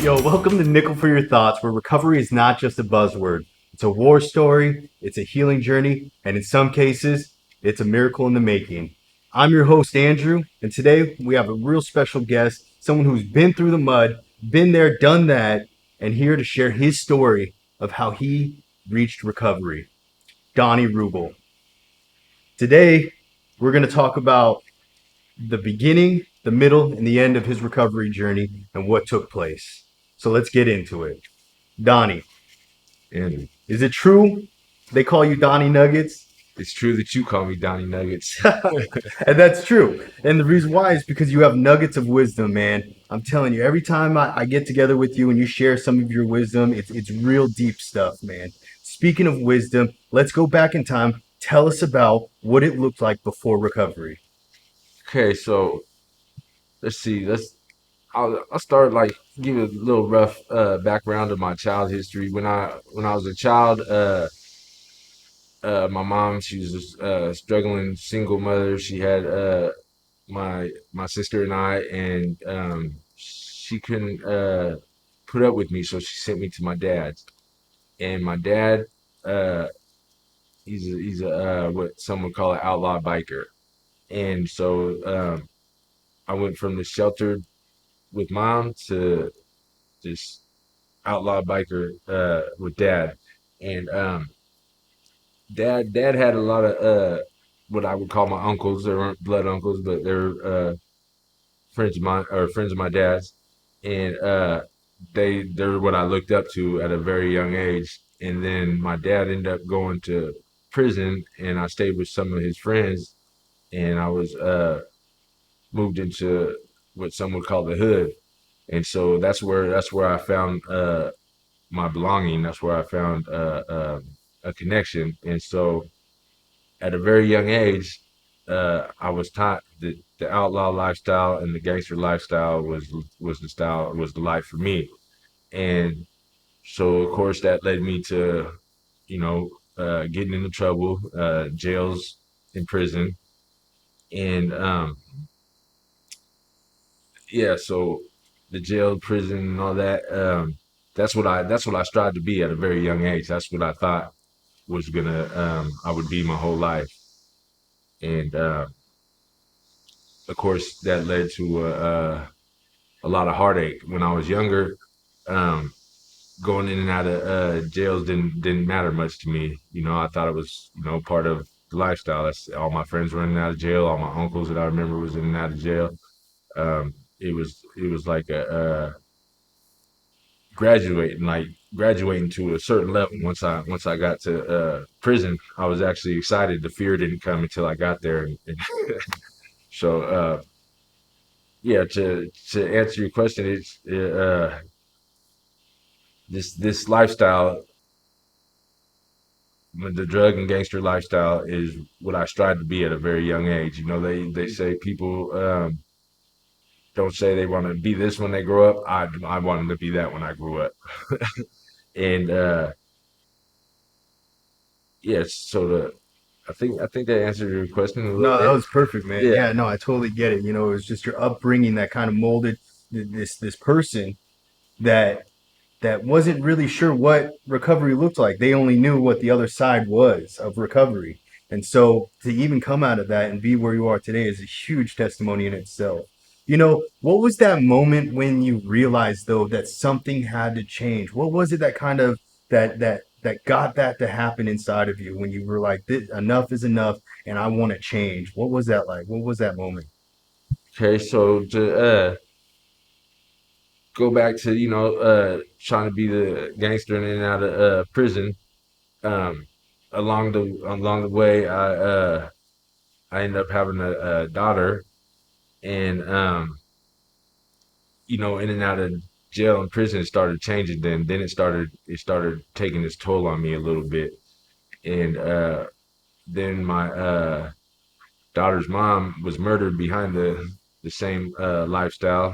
Yo, welcome to Nickel for Your Thoughts, where recovery is not just a buzzword. It's a war story, it's a healing journey, and in some cases, it's a miracle in the making. I'm your host, Andrew, and today we have a real special guest, someone who's been through the mud, been there, done that, and here to share his story of how he reached recovery. Donnie Rubble. Today, we're going to talk about the beginning, the middle, and the end of his recovery journey and what took place. So let's get into it. Donnie, And is it true they call you Donnie Nuggets? it's true that you call me Donnie Nuggets. And that's true. And the reason why is because you have nuggets of wisdom, man. I'm telling you, every time I get together with you and you share some of your wisdom, it's real deep stuff, man. Speaking of wisdom, let's go back in time. Tell us about what it looked like before recovery. Okay, so let's see. I'll start like give you a little rough background of my child history. When I was a child, my mom, she was a struggling single mother. She had my sister and I, and she couldn't put up with me, so she sent me to my dad's. And my dad, uh, he's a what some would call an outlaw biker. And so I went from the sheltered with mom to this outlaw biker with dad. And dad had a lot of what I would call my uncles. They weren't blood uncles, but they're friends of mine or friends of my dad's. And they're what I looked up to at a very young age. And then my dad ended up going to prison, and I stayed with some of his friends, and I was moved into what some would call the hood. And so that's where I found my belonging. That's where I found a connection. And so at a very young age, I was taught that the outlaw lifestyle and the gangster lifestyle was the life for me. And so of course that led me to getting into trouble, jails, in prison, and yeah, so the jail, prison, and all that. That's what I strived to be at a very young age. That's what I thought was gonna I would be my whole life, and of course that led to a lot of heartache when I was younger. Um, Going in and out of jails didn't matter much to me. I thought it was part of the lifestyle. That's all my friends were in and out of jail. All my uncles that I remember was in and out of jail. It was like a graduating to a certain level. Once I got to prison, I was actually excited. The fear didn't come until I got there, and so yeah. To answer your question, it's this lifestyle, the drug and gangster lifestyle, is what I strive to be at a very young age. They say people don't say they want to be this when they grow up. I wanted to be that when I grew up, and yeah. So I think that answered your question a little No, that bit. was perfect, man. Yeah. Yeah, no, I totally get it. It was just your upbringing that kind of molded this person that wasn't really sure what recovery looked like. They only knew what the other side was of recovery. And so to even come out of that and be where you are today is a huge testimony in itself. What was that moment when you realized though that something had to change? What was it that kind of that got that to happen inside of you when you were like, enough is enough and I want to change? What was that like? What was that moment? Okay. So to go back to trying to be the gangster in and out of prison. Um, along the way, I ended up having a daughter, and in and out of jail and prison, it started changing. Then it started taking its toll on me a little bit, and then my daughter's mom was murdered behind the same lifestyle,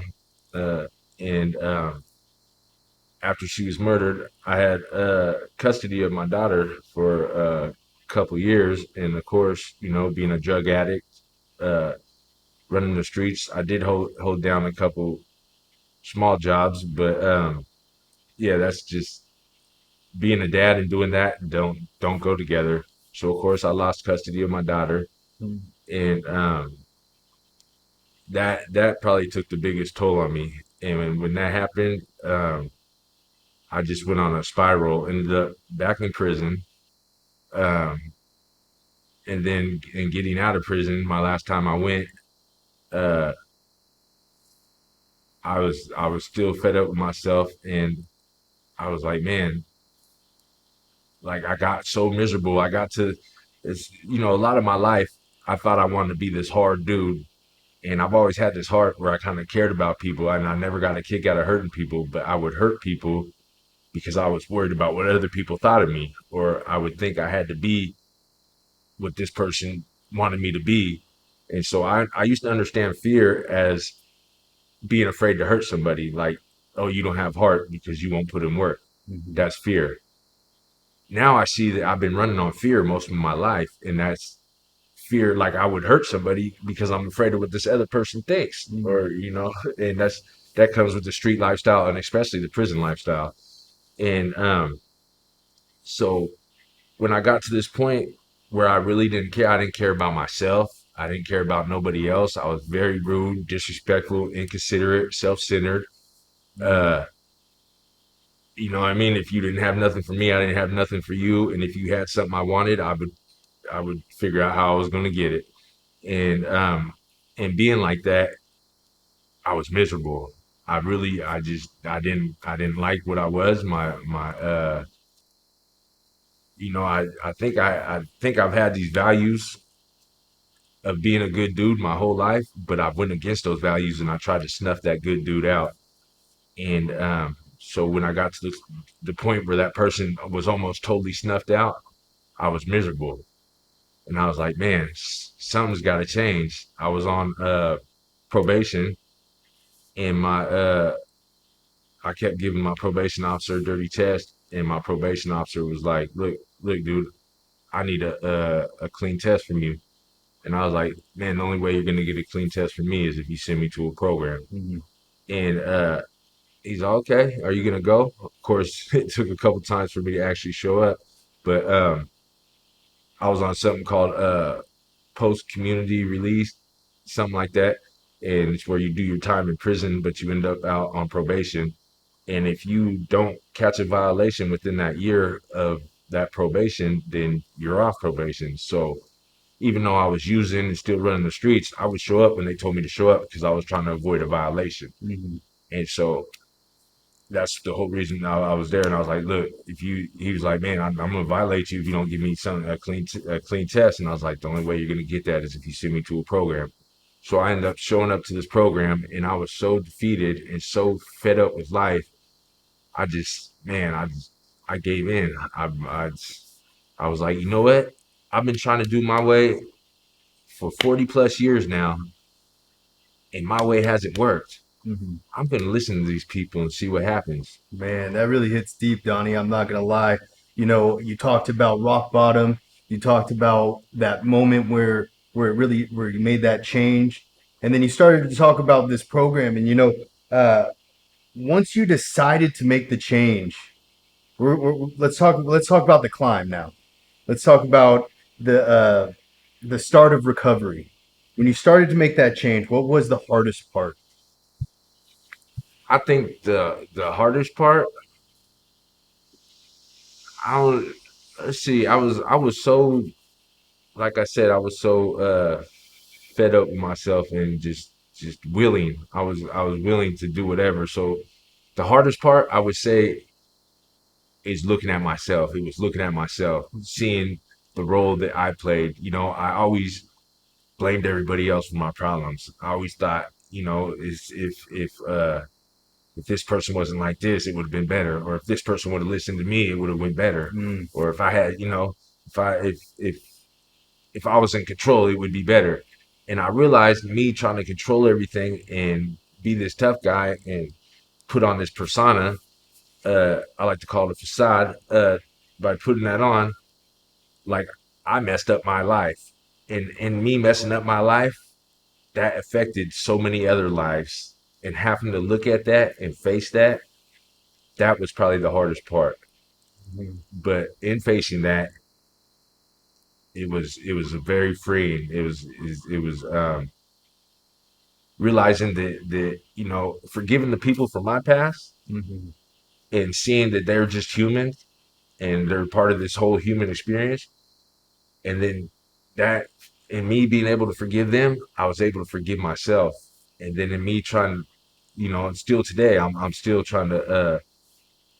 uh, and after she was murdered, I had custody of my daughter for a couple years, and of course, being a drug addict, uh, running the streets, I did hold down a couple small jobs, but yeah, that's just being a dad and doing that don't go together. So of course I lost custody of my daughter, Mm. and that probably took the biggest toll on me. And when that happened, I just went on a spiral, ended up back in prison. Um, and then in getting out of prison, my last time I went, uh, I was still fed up with myself, and I was like, man, like I got so miserable. I got to, it's a lot of my life, I thought I wanted to be this hard dude, and I've always had this heart where I kind of cared about people, and I never got a kick out of hurting people, but I would hurt people because I was worried about what other people thought of me, or I would think I had to be what this person wanted me to be. And so I used to understand fear as being afraid to hurt somebody, like, oh, you don't have heart because you won't put in work. Mhm. That's fear. Now I see that I've been running on fear most of my life, and that's fear like I would hurt somebody because I'm afraid of what this other person thinks, Mhm. or and that comes with the street lifestyle and especially the prison lifestyle. And so when I got to this point where I really didn't care, I didn't care about myself. I didn't care about nobody else. I was very rude, disrespectful, inconsiderate, self-centered. Mhm. Uh, you know what I mean? If you didn't have nothing for me, I didn't have nothing for you. And if you had something I wanted, I would figure out how I was gonna get it. And being like that, I was miserable. I didn't like what I was. I think I've had these values of being a good dude my whole life, but I went against those values and I tried to snuff that good dude out. And so when I got to the point where that person was almost totally snuffed out, I was miserable. And I was like, man, something's got to change. I was on probation, and I kept giving my probation officer a dirty test, and my probation officer was like, look, dude, I need a clean test from you. And I was like, man, the only way you're gonna get a clean test from me is if you send me to a program. Mhm. And he's like, okay, are you gonna go? Of course, it took a couple times for me to actually show up, but I was on something called post community release, something like that, and it's where you do your time in prison, but you end up out on probation. And if you don't catch a violation within that year of that probation, then you're off probation. So even though I was using and still running the streets, I would show up when they told me to show up because I was trying to avoid a violation. Mhm. And so that's the whole reason I was there. And I was like, look, he was like, man, I'm going to violate you if you don't give me a clean test. And I was like, the only way you're going to get that is if you send me to a program. So I ended up showing up to this program, and I was so defeated and so fed up with life. I gave in. I was like, you know what? I've been trying to do my way for 40 plus years now, and my way hasn't worked. Mhm. I'm going to listen to these people and see what happens. Man, that really hits deep, Donnie. I'm not gonna lie. You talked about rock bottom. You talked about that moment where you made that change, and then you started to talk about this program. And once you decided to make the change, let's talk about the climb now. Let's talk about the start of recovery. When you started to make that change, what was the hardest part? I think the hardest part, I don't, let's see, I was so, like I said, I was so fed up with myself and just willing. I was willing to do whatever. So the hardest part, I would say, is looking at myself. It was looking at myself, seeing the role that I played. I always blamed everybody else for my problems. I always thought, is if this person wasn't like this, it would have been better. Or if this person would have listened to me, it would have went better. Mm. Or if I had, if I if I was in control, it would be better. And I realized me trying to control everything and be this tough guy and put on this persona, I like to call it a facade, by putting that on, like I messed up my life. And me messing up my life, that affected so many other lives. and having to look at that and face that, that was probably the hardest part. Mhm. But in facing that, it was very freeing. It was realizing that forgiving the people from my past Mhm. and seeing that they're just human and they're part of this whole human experience. And then that, and me being able to forgive them, I was able to forgive myself. And then in me trying, and still today, I'm still trying to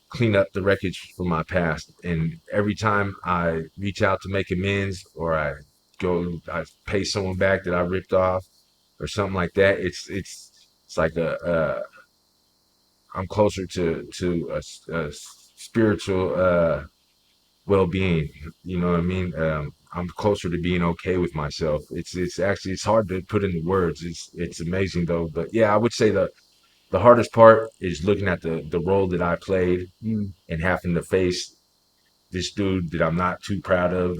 clean up the wreckage from my past. And every time I reach out to make amends, or I pay someone back that I ripped off, or something like that, it's like I'm closer to a spiritual well being. You know what I mean? I'm closer to being okay with myself. It's actually it's hard to put into words. It's amazing though. But yeah, I would say the hardest part is looking at the role that I played Mm. and having to face this dude that I'm not too proud of,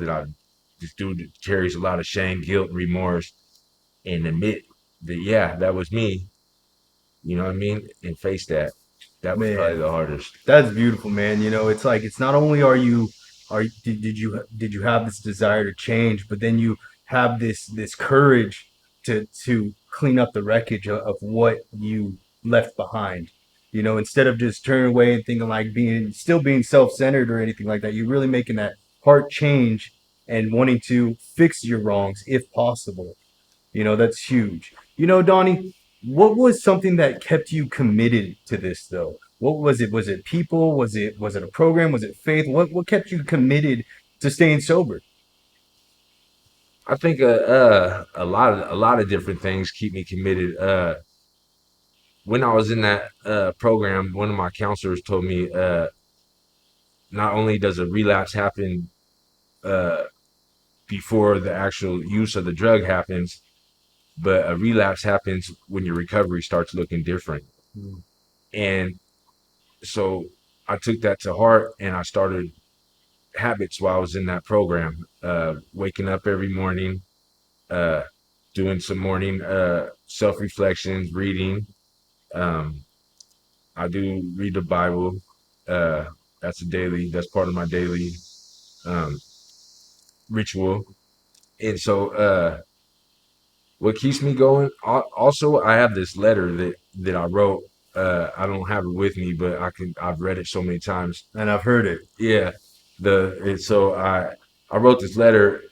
this dude that carries a lot of shame, guilt, and remorse, and admit that yeah, that was me. You know what I mean? And face that. That was probably Man, the hardest. that's beautiful, man. It's like it's not only did you have this desire to change, but then you have this courage to clean up the wreckage of what you left behind. Instead of just turning away and thinking like being self-centered or anything like that, you're really making that heart change and wanting to fix your wrongs if possible. That's huge. Donnie, what was something that kept you committed to this though? What was it? Was it people? Was it a program? Was it faith? What kept you committed to staying sober? I think a lot of different things keep me committed. When I was in that program, one of my counselors told me not only does a relapse happen uh, before the actual use of the drug happens, but a relapse happens when your recovery starts looking different. Mm. And so I took that to heart and I started habits while I was in that program, waking up every morning, uh, doing some morning self reflections, reading. Um, I do read the Bible. Uh, that's part of my daily um, ritual. And so, what keeps me going? Also, I have this letter that I wrote. I don't have it with me, but I've read it so many times. And I've heard it. Yeah, so I wrote this letter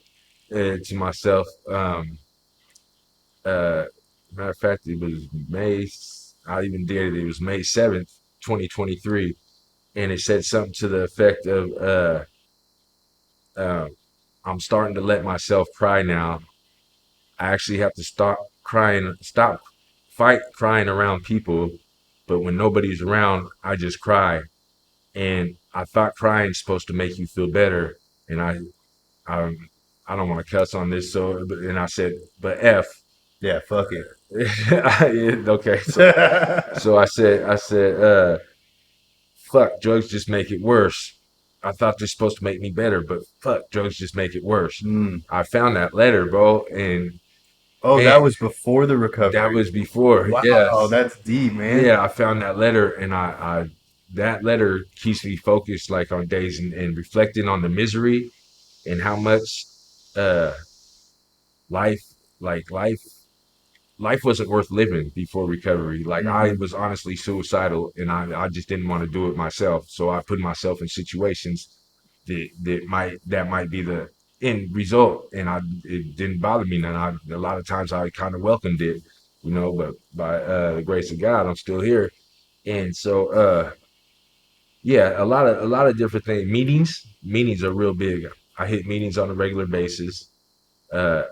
to myself. Uh, Matter of fact, it was May. I even did it. It was May 7th, 2023, and it said something to the effect of, uh, "I'm starting to let myself cry now. I actually have to stop fight crying around people, but when nobody's around, I just cry. And I thought crying's supposed to make you feel better, and I, I don't want to cuss on this, and I said, but F." Yeah, fuck it. Okay, so I said, fuck, drugs just make it worse. I thought they're supposed to make me better, but fuck, drugs just make it worse. Mm. I found that letter, bro, and Oh, man, that was before the that recovery. was before. Wow, Yes, that's deep, man. yeah, I found that letter, and I that letter keeps me focused, like on days and reflecting on the misery and how much uh life, like life wasn't worth living before recovery. Like I Hmm. was honestly suicidal and I just didn't want to do it myself. So I put myself in situations that might be the end result. And it didn't bother me. And a lot of times I kind of welcomed it, but by the grace of God, I'm still here. And so yeah, a lot of different things. Meetings are real big. I hit meetings on a regular basis. Uh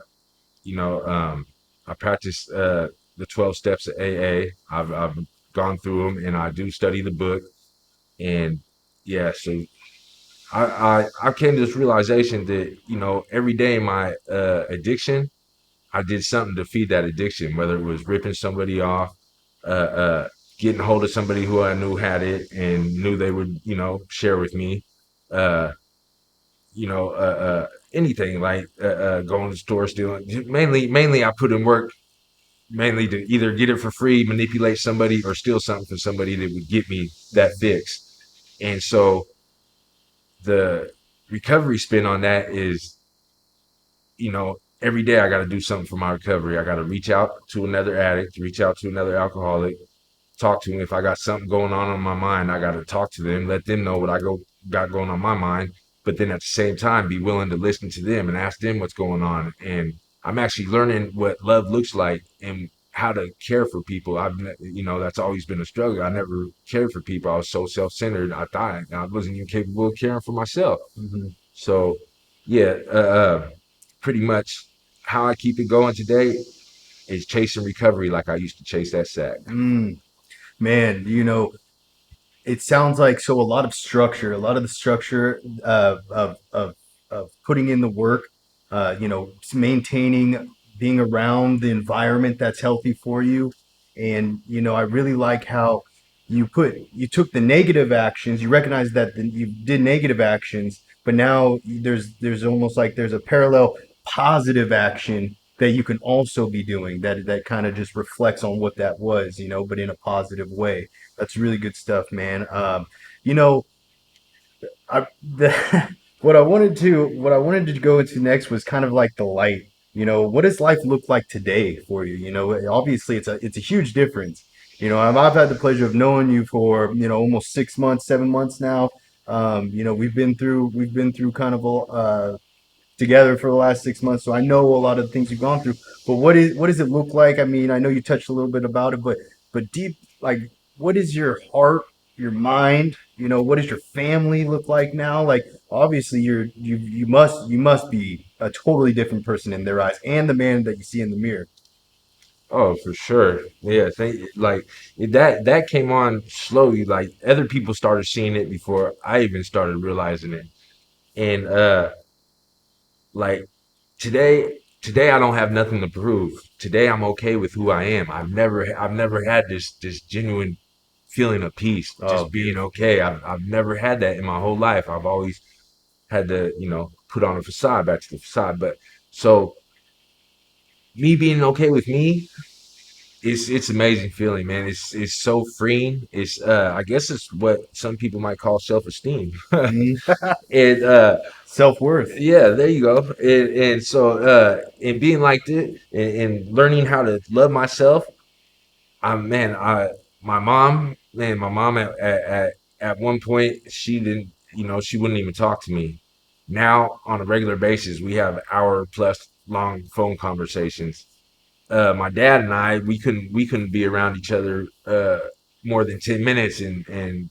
you know, I practice the 12 steps of AA. I've gone through them and I do study the book. And yeah, so I came to this realization that, every day in my addiction, I did something to feed that addiction, whether it was ripping somebody off, getting hold of somebody who I knew had it and knew they would, share with me. Uh, anything like going to the store, stealing. Mainly, I put in work mainly to either get it for free, manipulate somebody, or steal something from somebody that would get me that fix. And so the recovery spin on that is, every day I got to do something for my recovery. I got to reach out to another addict, reach out to another alcoholic, talk to them. If I got something going on my mind, I got to talk to them, let them know what got going on my mind. But then at the same time, be willing to listen to them and ask them what's going on. And I'm actually learning what love looks like and how to care for people. That's always been a struggle. I never cared for people. I was so self-centered. I thought I wasn't even capable of caring for myself. Mm-hmm. So, yeah, pretty much how I keep it going today is chasing recovery like I used to chase that sack. Man, it sounds like so a lot of structure, a lot of the structure of putting in the work, maintaining, being around the environment that's healthy for you. And, I really like how you took the negative actions, you recognize that you did negative actions, but now there's almost like there's a parallel positive action that you can also be doing that kind of just reflects on what that was, but in a positive way. That's really good stuff, man. You know, I the, what I wanted to go into next was kind of like the light. What does life look like today for you? Obviously it's a huge difference. I've had the pleasure of knowing you for almost 6 months, 7 months now. We've been through kind of together for the last 6 months, so I know a lot of the things you've gone through. But what does it look like? I mean, I know you touched a little bit about it, but deep, like, what is your heart, your mind? What does your family look like now? Like, obviously, you must be a totally different person in their eyes, and the man that you see in the mirror. Oh, for sure. Yeah, that came on slowly. Like other people started seeing it before I even started realizing it. And like today I don't have nothing to prove. Today I'm okay with who I am. I've never had this genuine feeling of peace, Oh, just being beautiful. okay. I've never had that in my whole life. I've always had to, put on a facade, back to the facade. But so me being okay with me, it's amazing feeling, man. It's so freeing. It's I guess it's what some people might call self-esteem. Mhm. And Self-worth. yeah, there you go. And so and being like this and learning how to love myself, I my mom at one point she didn't, she wouldn't even talk to me. Now on a regular basis we have hour plus long phone conversations. My dad and I, we couldn't be around each other more than 10 minutes, and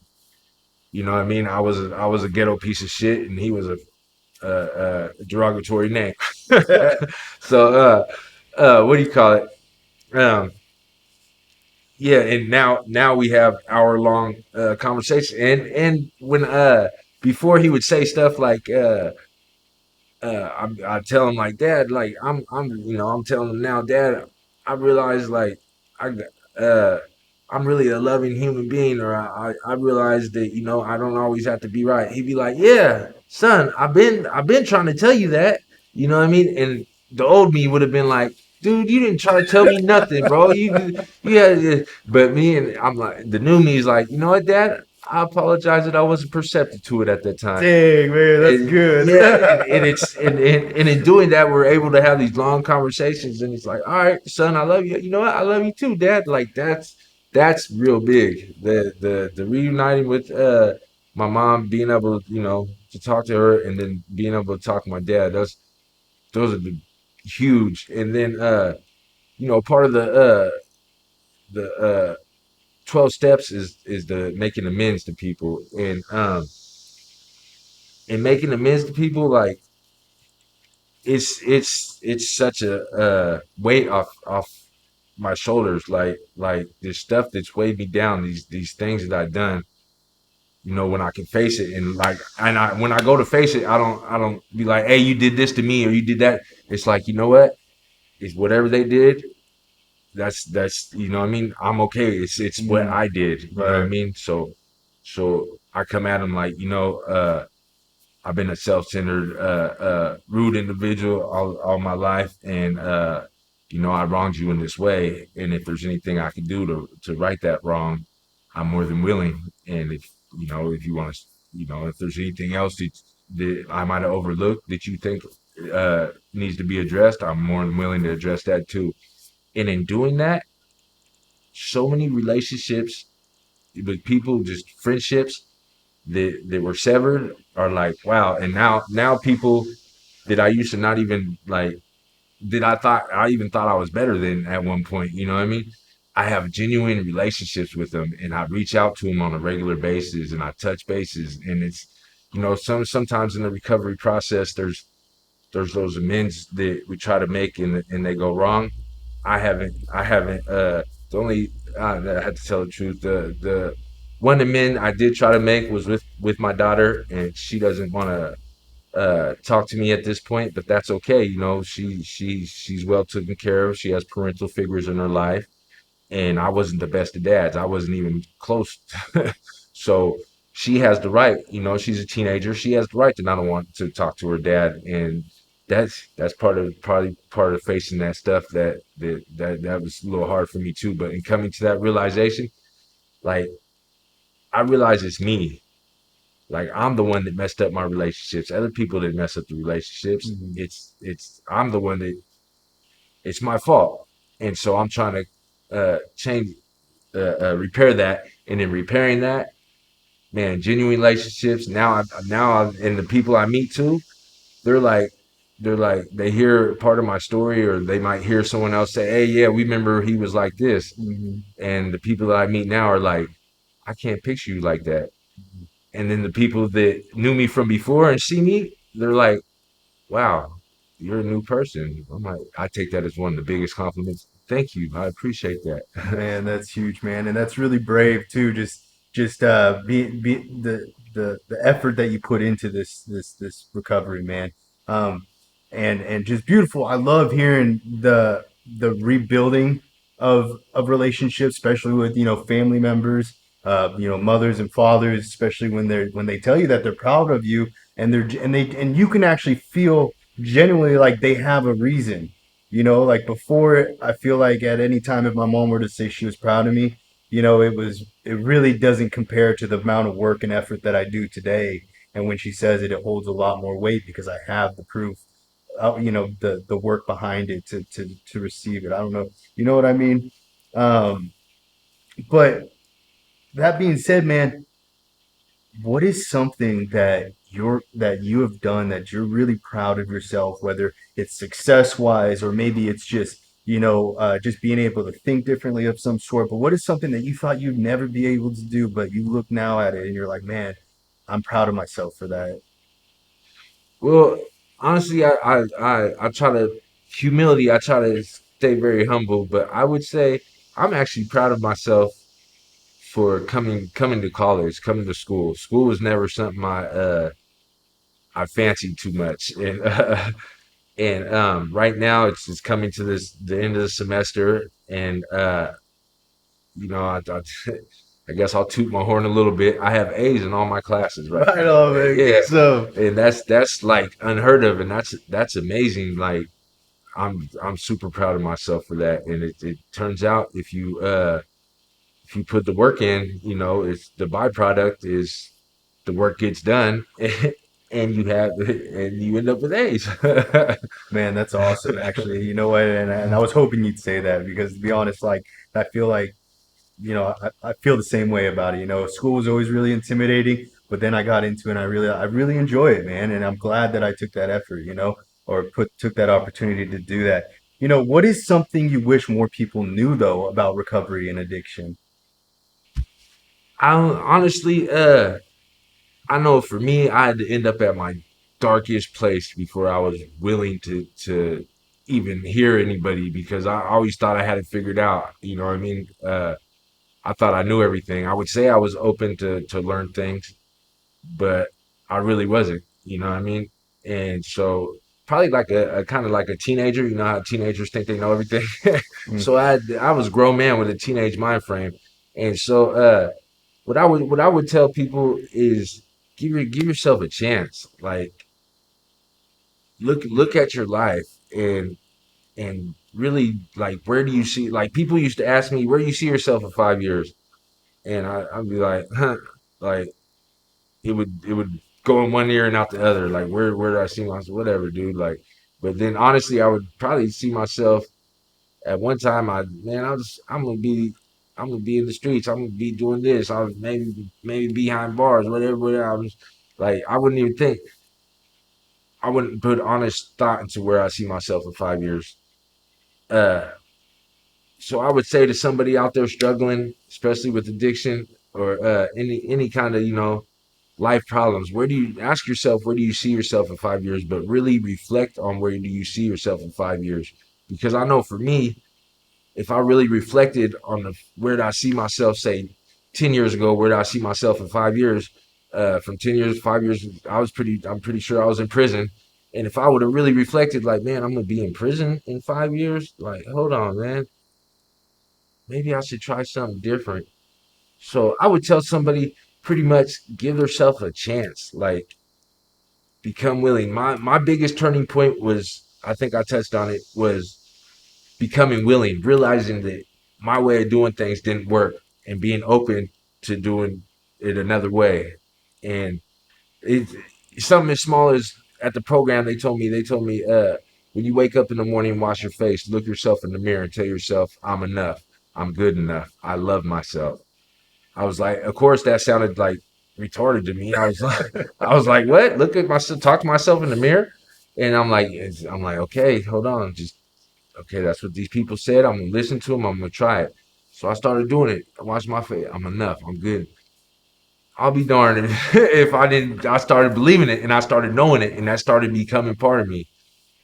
you know what I mean. I was a ghetto piece of shit, and he was a derogatory name. So what do you call it? Um, yeah, and now we have hour long conversation, and when before he would say stuff like I tell him like, Dad, like I'm telling him now, Dad, I realize like I uh I'm really a loving human being, or I realize that I don't always have to be right. He'd be like, yeah, son, I've been trying to tell you that, you know what I mean? And the old me would have been like, dude, you didn't try to tell me nothing, bro. Yeah. But me and I'm like, the new me is like, you know what, Dad? I apologize that I wasn't perceptive to it at that time. Dang, man, that's good. Yeah, and in doing that, we're able to have these long conversations, and it's like, all right, son, I love you. You know what? I love you too, Dad. Like that's real big. The reuniting with my mom, being able, to talk to her, and then being able to talk to my dad. Those are the huge. And then part of the 12 steps is the making amends to people, and making amends to people, like it's such a weight off my shoulders, like this stuff that's weighed me down, these things that I've done, when I can face it, and like, and I when I go to face it, I don't be like, hey, you did this to me or you did that. It's like, you know what, it's whatever they did. That's what I mean. I'm okay. It's what Mm, I did, you know what I right. mean. So I come at them like, I've been a self-centered, rude individual all my life, and I wronged you in this way, and if there's anything I can do to right that wrong, I'm more than willing. And if you want to, if there's anything else that I might have overlooked that you think needs to be addressed, I'm more than willing to address that too. And in doing that, so many relationships with people, just friendships that were severed, are like, wow. And now people that I used to not even like, that I even thought I was better than at one point. You know what I mean? I have genuine relationships with them, and I reach out to them on a regular basis, and I touch bases. And it's, sometimes in the recovery process, there's those amends that we try to make, and they go wrong. I haven't. The only I had to tell the truth. The one amend I did try to make was with my daughter, and she doesn't want to talk to me at this point, but that's okay. She's well taken care of. She has parental figures in her life, and I wasn't the best of dads. I wasn't even close. So she has the right. She's a teenager. She has the right to not want to talk to her dad, and that's probably part of facing that stuff. That was a little hard for me too. But in coming to that realization, like, I realize it's me. Like, I'm the one that messed up my relationships. Other people didn't mess up the relationships. Mhm. It's I'm the one that, it's my fault, and so I'm trying to change, repair that, and in repairing that, man, genuine relationships. And the people I meet too, they're like, they hear part of my story, or they might hear someone else say, "Hey, yeah, we remember he was like this," Mhm. and the people that I meet now are like, "I can't picture you like that." And then the people that knew me from before and see me, they're like, wow, you're a new person. I'm like, I take that as one of the biggest compliments. Thank you. I appreciate that. Man, that's huge, man, and that's really brave too. Just be the effort that you put into this recovery, man. Um, and just beautiful. I love hearing the rebuilding of relationships, especially with family members, mothers and fathers, especially when they tell you that they're proud of you, and you can actually feel genuinely like they have a reason. Like before, I feel like at any time if my mom were to say she was proud of me, it really doesn't compare to the amount of work and effort that I do today. And when she says it, it holds a lot more weight because I have the proof, the work behind it to receive it. I don't know, you know what I mean? Um, but that being said, man, what is something that you have done that you're really proud of yourself, whether it's success wise or maybe it's just just being able to think differently of some sort? But what is something that you thought you'd never be able to do, but you look now at it and you're like, man, I'm proud of myself for that. Well, honestly, I try to, humility. I try to stay very humble, but I would say I'm actually proud of myself for coming to college, coming to school. School was never something I fancied too much, and right now it's coming to the end of the semester, and I I guess I'll toot my horn a little bit. I have A's in all my classes right Right now. on, man. Yeah, So, and that's like unheard of, and that's amazing. Like, I'm super proud of myself for that. And it turns out, if you put the work in, it's the byproduct is the work gets done, and you end up with A's. man, that's awesome. Actually, you know what? And I was hoping you'd say that because to be honest, like I feel like I feel the same way about it. School was always really intimidating, but then I got into it and I really enjoy it, man. And I'm glad that I took that effort, or took that opportunity to do that. What is something you wish more people knew though about recovery and addiction? I honestly, I know for me, I had to end up at my darkest place before I was willing to even hear anybody, because I always thought I had it figured out. You know what I mean? I thought I knew everything. I would say I was open to learn things, but I really wasn't. You know what I mean? And so, probably like a kind of like a teenager. You know how teenagers think they know everything. Mm. So I was a grown man with a teenage mind frame, and so what I would tell people is give yourself a chance. Like, look at your life, and really like, where do you see, like, people used to ask me, where do you see yourself in 5 years? And I'd be like, huh, like it would go in one ear and out the other. Like, where do I see myself? Whatever, dude. Like, but then honestly, I would probably see myself at one time. I'm gonna be in the streets. I'm gonna be doing this. I was maybe behind bars, whatever. I was like, I wouldn't put honest thought into where I see myself in 5 years. Uh, so I would say to somebody out there struggling, especially with addiction or any kind of, life problems, where do you ask yourself, where do you see yourself in 5 years? But really reflect on where do you see yourself in 5 years. Because I know for me, if I really reflected on where do I see myself, say 10 years ago, where do I see myself in 5 years? From 10 years, 5 years, I'm pretty sure I was in prison. And if I would have really reflected, like, man, I'm gonna be in prison in 5 years, like, hold on, man, maybe I should try something different. So I would tell somebody, pretty much, give themselves a chance, like, become willing. My biggest turning point was, I think I touched on it, was becoming willing, realizing that my way of doing things didn't work, and being open to doing it another way. And it something as small as, at the program, they told me when you wake up in the morning, wash your face, look yourself in the mirror and tell yourself, I'm enough, I'm good enough, I love myself. I was like, of course that sounded like retarded to me. I was like, what? Look at myself, talk to myself in the mirror. And I'm like, okay, hold on, just okay. That's what these people said. I'm gonna listen to them. I'm gonna try it. So I started doing it. I washed my face. I'm enough. I'm good. I'll be darned if I didn't. I started believing it, and I started knowing it, and that started becoming part of me.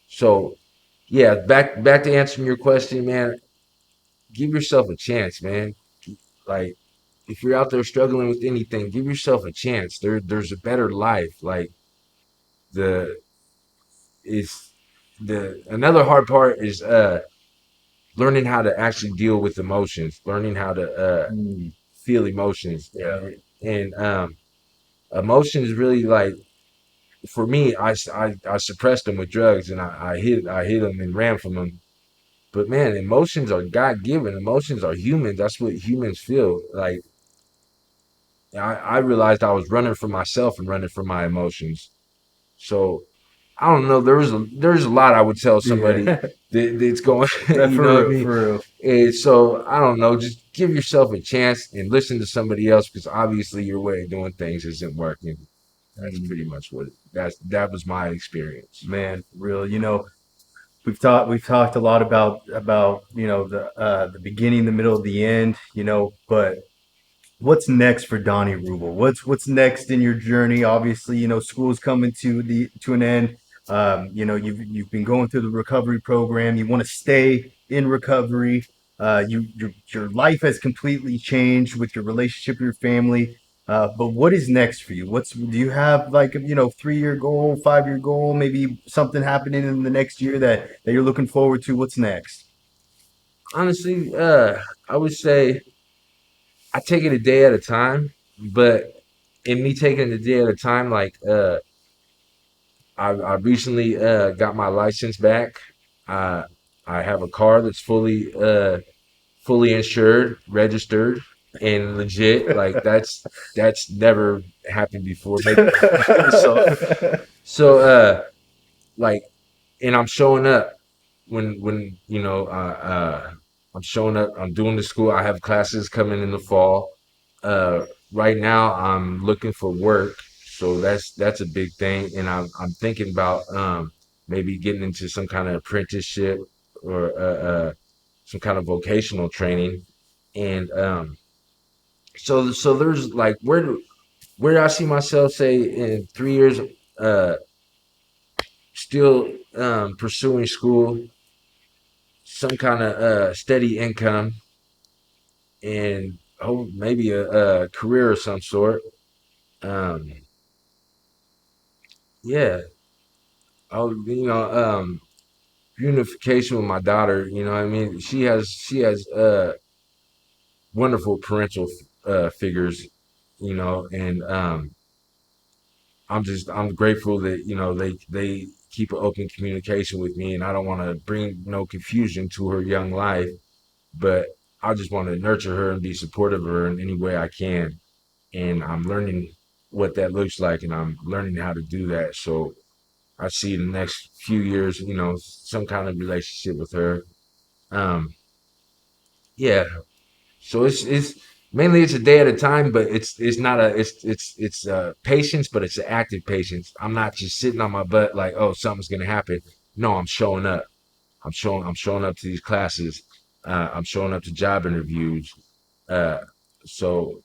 So yeah, back to answering your question, man. Give yourself a chance, man. Like, if you're out there struggling with anything, give yourself a chance. There's a better life. Like, the it's the another hard part is learning how to actually deal with emotions, learning how to feel emotions. Yeah. And emotions really, like, for me, I suppressed them with drugs, and I hid them and ran from them. But man, emotions are God given. Emotions are human. That's what humans feel. Like, I realized I was running from myself and running from my emotions. So I don't know. There's a lot I would tell somebody Yeah. that's going. That You know what I for real, mean? for real. And so I don't know. Just give yourself a chance and listen to somebody else, because obviously your way of doing things isn't working. That's pretty much that was my experience. Man, real. We've talked a lot about the beginning, the middle, the end. But what's next for Donnie Rubble? What's next in your journey? Obviously, school's coming to an end. You've been going through the recovery program. You want to stay in recovery. Your life has completely changed with your relationship with your family. But what is next for you? Do you have, like, 3-year goal, 5-year goal, maybe something happening in the next year that you're looking forward to? What's next? Honestly, I would say I take it a day at a time. But in me taking it a day at a time, like, I recently got my license back. Uh, I have a car that's fully insured, registered, and legit. Like, that's never happened before. Maybe so like, and I'm showing up when I'm showing up. I'm doing the school. I have classes coming in the fall. Right now I'm looking for work, so that's a big thing. And I'm thinking about maybe getting into some kind of apprenticeship, or some kind of vocational training. And so there's, like, where do I see myself, say, in 3 years? Uh, Still pursuing school, some kind of steady income, and maybe a career of some sort. Um, yeah, oh, unification with my daughter. You know what I mean? She has wonderful parental figures. And I'm grateful that, they keep an open communication with me, and I don't want to bring no confusion to her young life, but I just want to nurture her and be supportive of her in any way I can. And I'm learning what that looks like, and I'm learning how to do that. So I see in the next few years, some kind of relationship with her. Um, yeah. So it's mainly it's a day at a time, but it's not a it's patience, but it's an active patience. I'm not just sitting on my butt like, oh, something's gonna happen. No, I'm showing up. I'm showing up to these classes. I'm showing up to job interviews. Uh, so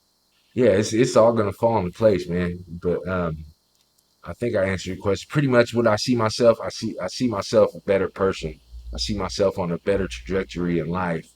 yeah, it's all gonna fall into place, man. But I think I answered your question. Pretty much what I see myself, I see myself a better person. I see myself on a better trajectory in life,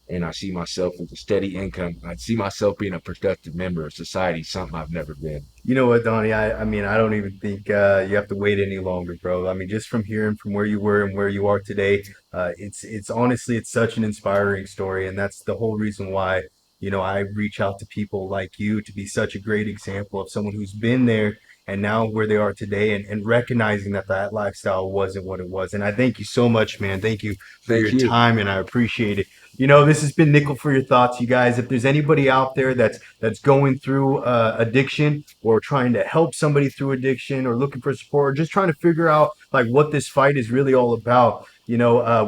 and I see myself with a steady income. I see myself being a productive member of society, something I've never been. You know what, Donnie? I mean, I don't even think you have to wait any longer, bro. I mean, just from hearing from where you were and where you are today, it's honestly, it's such an inspiring story, and that's the whole reason why, I reach out to people like you to be such a great example of someone who's been there and now where they are today, and recognizing that that lifestyle wasn't what it was. And I thank you so much, man. Thank you for Thank your you. time, and I appreciate it. This has been Nickel for your thoughts, you guys. If there's anybody out there that's going through addiction, or trying to help somebody through addiction, or looking for support, or just trying to figure out like what this fight is really all about, we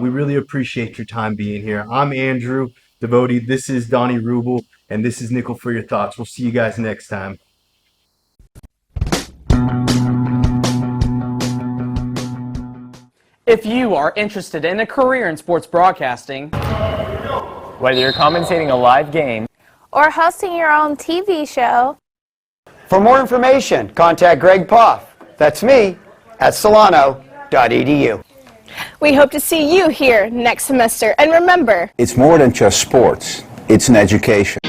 really appreciate your time being here. I'm Andrew Divodi. This is Donnie Rubble, and this is Nickel for your thoughts. We'll see you guys next time. If you are interested in a career in sports broadcasting, whether you're commentating a live game or hosting your own TV show, for more information, contact Greg Poff. That's me at solano.edu. we hope to see you here next semester. And remember, It's more than just sports, it's an education.